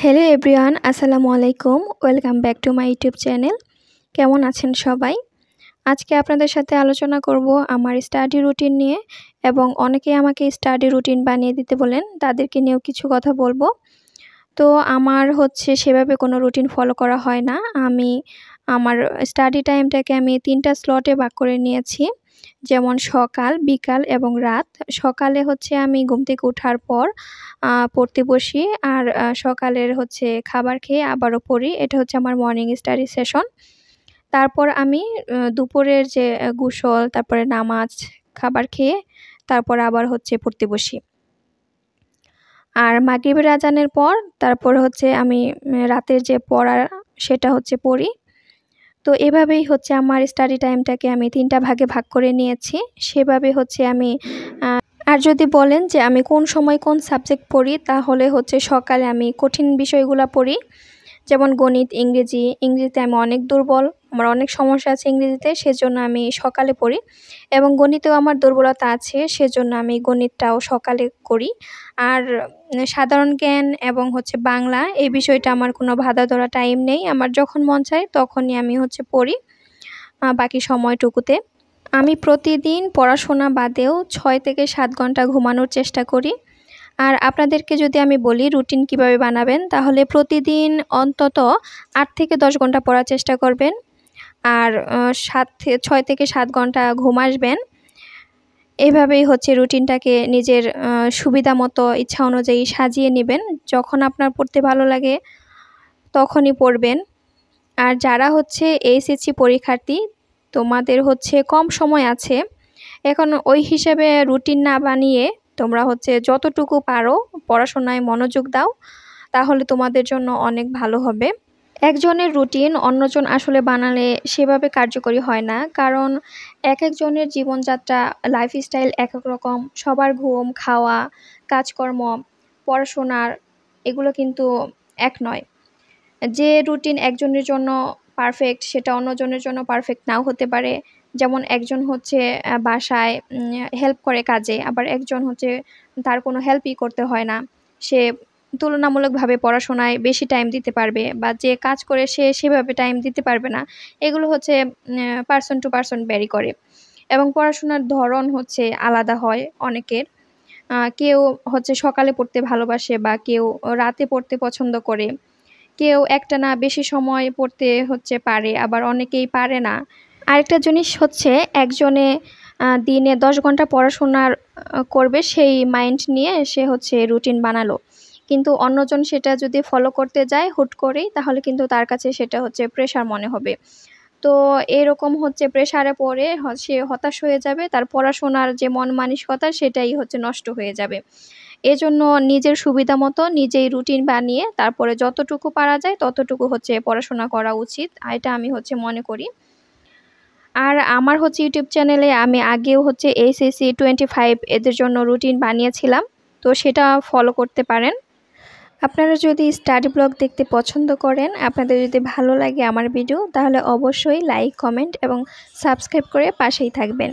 Hello everyone, আসসালামু আলাইকুম। Welcome back to my YouTube channel. কেমন আছেন সবাই? আজকে আপনাদের সাথে আলোচনা করব আমার স্টাডি রুটিন নিয়ে, এবং অনেকেই আমাকে স্টাডি রুটিন বানিয়ে দিতে বলেন, তাদেরকে নিয়েও কিছু কথা বলবো। তো আমার সেভাবে কোনো রুটিন ফলো করা হয় না। আমি আমার স্টাডি টাইমটাকে আমি ৩টা স্লটে ভাগ করে নিয়েছি। যেমন সকাল, বিকাল এবং রাত। সকালে আমি ঘুম থেকে ওঠার পর পড়তে বসি, আর সকালের খাবার খেয়ে আবারও পড়ি। এটা আমার মর্নিং স্টাডি সেশন। তারপর আমি দুপুরের যে গোসল, তারপরে নামাজ, খাবার খেয়ে তারপর আবার পড়তে বসি। আর মাগরিবের আজানের পর তারপর আমি রাতের যে পড়া সেটা পড়ি। তো এভাবেই আমার স্টাডি টাইমটাকে আমি ৩টা ভাগে ভাগ করে নিয়েছি। সেভাবে আমি আর যদি বলেন যে আমি কোন সময় কোন সাবজেক্ট পড়ি, তাহলে সকালে আমি কঠিন বিষয়গুলো পড়ি, যেমন গণিত, ইংরেজি। ইংরেজিতে আমি অনেক দুর্বল, আমার অনেক সমস্যা আছে ইংরেজিতে, সেজন্য আমি সকালে পড়ি। এবং গণিতেও আমার দুর্বলতা আছে, সেজন্য আমি গণিতটাও সকালে করি। আর সাধারণ জ্ঞান এবং বাংলা, এই বিষয়টা আমার কোনো বাঁধা ধরা টাইম নেই। আমার যখন মন চায় তখনই আমি পড়ি বাকি সময়টুকুতে। আমি প্রতিদিন পড়াশোনা বাদেও ৬ থেকে ৭ ঘন্টা ঘুমানোর চেষ্টা করি। আর আপনাদেরকে যদি আমি বলি রুটিন কিভাবে বানাবেন, তাহলে প্রতিদিন অন্তত ৮ থেকে ১০ ঘন্টা পড়ার চেষ্টা করবেন, আর ৬ থেকে ৭ ঘন্টা ঘুম আসবেন। এভাবেই রুটিনটাকে নিজের সুবিধা মতো, ইচ্ছা অনুযায়ী সাজিয়ে নেবেন। যখন আপনার পড়তে ভালো লাগে তখনই পড়বেন। আর যারা এইচএসসি পরীক্ষার্থী, তোমাদের কম সময় আছে, এখন ওই হিসেবে রুটিন না বানিয়ে তোমরা যতটুকু পারো পড়াশোনায় মনোযোগ দাও, তাহলে তোমাদের জন্য অনেক ভালো হবে। একজনের রুটিন অন্যজন আসলে বানালে সেভাবে কার্যকরী হয় না, কারণ এক একজনের জীবনযাত্রা, লাইফস্টাইল এক এক রকম। সবার ঘুম, খাওয়া, কাজকর্ম, পড়াশোনার এগুলো কিন্তু এক নয়। যে রুটিন একজনের জন্য পারফেক্ট, সেটা অন্যজনের জন্য পারফেক্ট নাও হতে পারে। যেমন একজন বাসায় হেল্প করে কাজে, আবার একজন তার কোনো হেল্পই করতে হয় না, সে তুলনামূলকভাবে পড়াশোনায় বেশি টাইম দিতে পারবে, বা যে কাজ করে সে সেভাবে টাইম দিতে পারবে না। এগুলো পার্সন টু পার্সন ভ্যারি করে, এবং পড়াশোনার ধরন আলাদা হয় অনেকের। কেউ সকালে পড়তে ভালোবাসে, বা কেউ রাতে পড়তে পছন্দ করে। কেউ একটানা বেশি সময় পড়তে পারে, আবার অনেকেই পারে না। আরেকটা জিনিস একজনে দিনে ১০ ঘন্টা পড়াশোনার করবে, সেই মাইন্ড নিয়ে সে রুটিন বানালো, কিন্তু অন্যজন সেটা যদি ফলো করতে যায় হুট করেই, তাহলে কিন্তু তার কাছে সেটা প্রেশার মনে হবে। তো এরকম প্রেশারে পড়ে সে হতাশ হয়ে যাবে, তার পড়াশোনার যে মন মানসিকতা সেটাই নষ্ট হয়ে যাবে। এজন্য নিজের সুবিধা মতো নিজেই রুটিন বানিয়ে তারপরে যতটুকু পারা যায় ততটুকু পড়াশোনা করা উচিত, এটা আমি মনে করি। আর আমার ইউটিউব চ্যানেলে আমি আগেও এইচএসসি 25 এদের জন্য রুটিন বানিয়েছিলাম, তো সেটা ফলো করতে পারেন। আপনারা যদি স্টাডি ব্লগ দেখতে পছন্দ করেন, আপনাদের যদি ভালো লাগে আমার ভিডিও, তাহলে অবশ্যই লাইক, কমেন্ট এবং সাবস্ক্রাইব করে পাশেই থাকবেন।